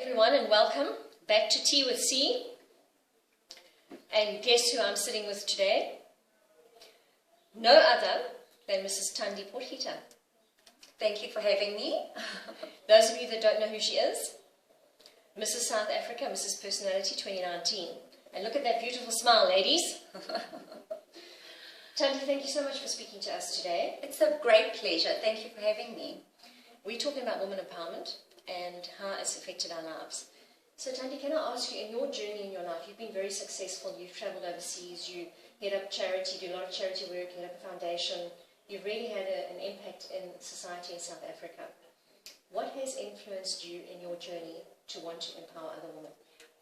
Everyone, and welcome back to Tea with C. And guess who I'm sitting with today? No other than Mrs. Tandi Potgieter. Thank you for having me. Those of you that don't know who she is, Mrs. South Africa, Mrs. Personality 2019. And look at that beautiful smile, ladies. Tandi, thank you so much for speaking to us today. It's a great pleasure. Thank you for having me. We're talking about women empowerment and how it's affected our lives. So Tandi, can I ask you, in your journey in your life, you've been very successful, you've travelled overseas, you head up charity, do a lot of charity work, you head up a foundation, you've really had an impact in society in South Africa. What has influenced you in your journey to want to empower other women?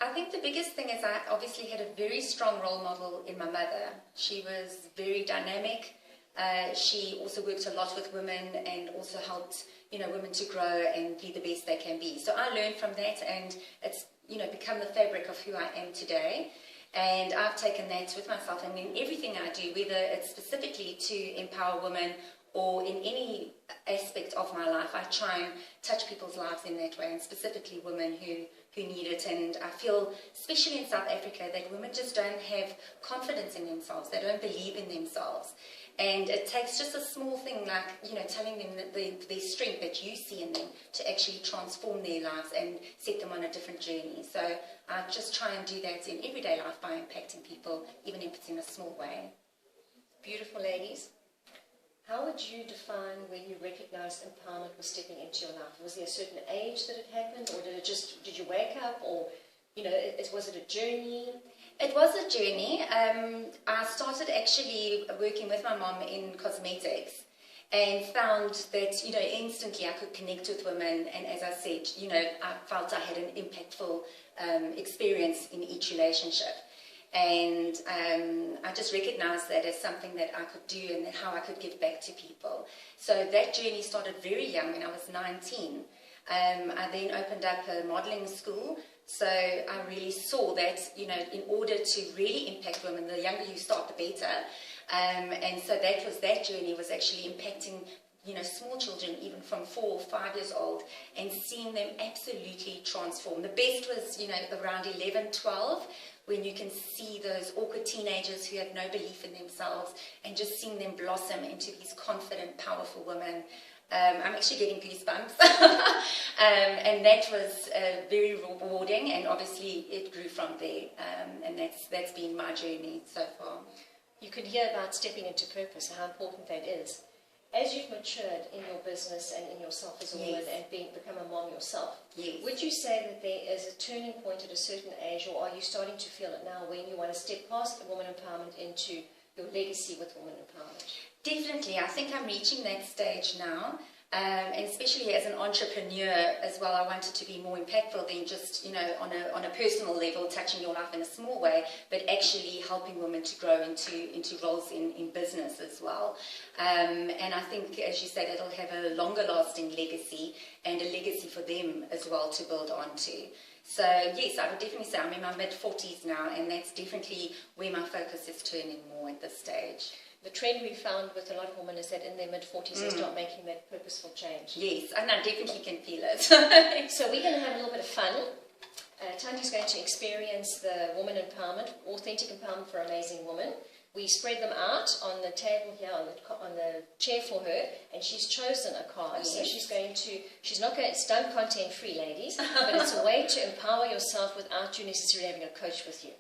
I think the biggest thing is I obviously had a very strong role model in my mother. She was very dynamic. She also worked a lot with women and also helped, women to grow and be the best they can be. So I learned from that, and it's, become the fabric of who I am today. And I've taken that with myself, and in everything I do, whether it's specifically to empower women or in any aspect of my life, I try and touch people's lives in that way, and specifically women who need it. And I feel, especially in South Africa, that women just don't have confidence in themselves. They don't believe in themselves. And it takes just a small thing like, telling them that the strength that you see in them to actually transform their lives and set them on a different journey. So I just try and do that in everyday life by impacting people, even if it's in a small way. Beautiful ladies. How would you define when you recognized empowerment was stepping into your life? Was there a certain age that it happened, or did you wake up, or, was it a journey? It was a journey. I started actually working with my mom in cosmetics and found that, instantly I could connect with women. And as I said, I felt I had an impactful experience in each relationship. And I just recognized that as something that I could do and how I could give back to people. So that journey started very young, when I was 19. I then opened up a modeling school. So I really saw that, in order to really impact women, the younger you start, the better. And so that journey was actually impacting, small children, even from 4 or 5 years old, and seeing them absolutely transform. The best was, around 11, 12, when you can see those awkward teenagers who have no belief in themselves, and just seeing them blossom into these confident, powerful women. I'm actually getting goosebumps. And that was very rewarding, and obviously it grew from there. And that's been my journey so far. You could hear about stepping into purpose, how important that is. As you've matured in your business and in yourself as a woman, and become a mom yourself, would you say that there is a turning point at a certain age, or are you starting to feel it now when you want to step past the woman empowerment into your legacy with woman empowerment? Definitely. I think I'm reaching that stage now. And especially as an entrepreneur as well, I wanted to be more impactful than just, on a personal level, touching your life in a small way, but actually helping women to grow into roles in business as well. And I think, as you said, it'll have a longer lasting legacy, and a legacy for them as well to build onto. So yes, I would definitely say I'm in my mid-40s now, and that's definitely where my focus is turning more at this stage. The trend we found with a lot of women is that in their mid-40s they start making that purposeful change. Yes, and I definitely can feel it. So we're going to have a little bit of fun. Tandi's going to experience the woman empowerment, authentic empowerment for amazing women. We spread them out on the table here, on the chair for her, and she's chosen a card. Yes. So it's done content free, ladies, but it's a way to empower yourself without you necessarily having a coach with you.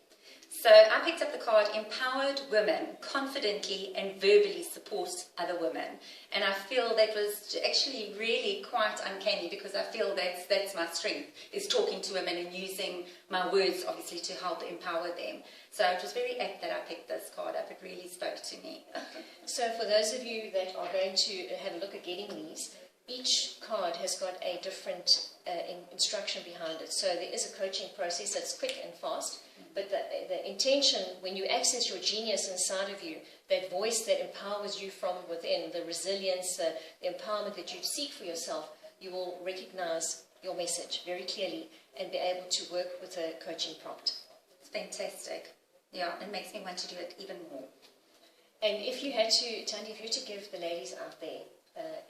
So I picked up the card, Empowered Women Confidently and Verbally Support Other Women. And I feel that was actually really quite uncanny, because I feel that's my strength, is talking to women and using my words, obviously, to help empower them. So it was very apt that I picked this card up. It really spoke to me. So for those of you that are going to have a look at getting these, each card has got a different instruction behind it. So there is a coaching process that's quick and fast, but the intention, when you access your genius inside of you, that voice that empowers you from within, the resilience, the empowerment that you seek for yourself, you will recognize your message very clearly and be able to work with a coaching prompt. It's fantastic. Yeah, it makes me want to do it even more. And if you had to, Tandi, if you were to give the ladies out there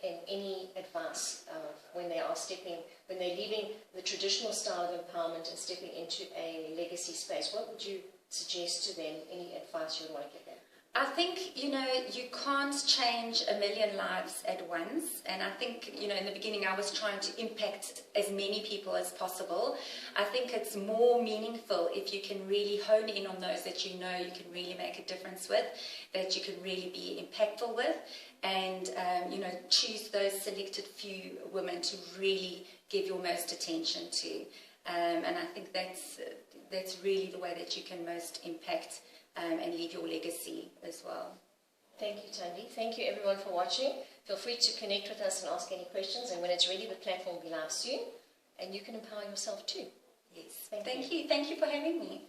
in any advice when they are when they're leaving the traditional style of empowerment and stepping into a legacy space? What would you suggest to them? Any advice you would want to give them? I think, you can't change a million lives at once. And I think, in the beginning I was trying to impact as many people as possible. I think it's more meaningful if you can really hone in on those that you can really make a difference with, that you can really be impactful with, and, choose those selected few women to really give your most attention to. And I think that's really the way that you can most impact and leave your legacy as well. Thank you, Tandi. Thank you, everyone, for watching. Feel free to connect with us and ask any questions. And when it's ready, the platform will be live soon. And you can empower yourself too. Yes. Thank you. Thank you for having me.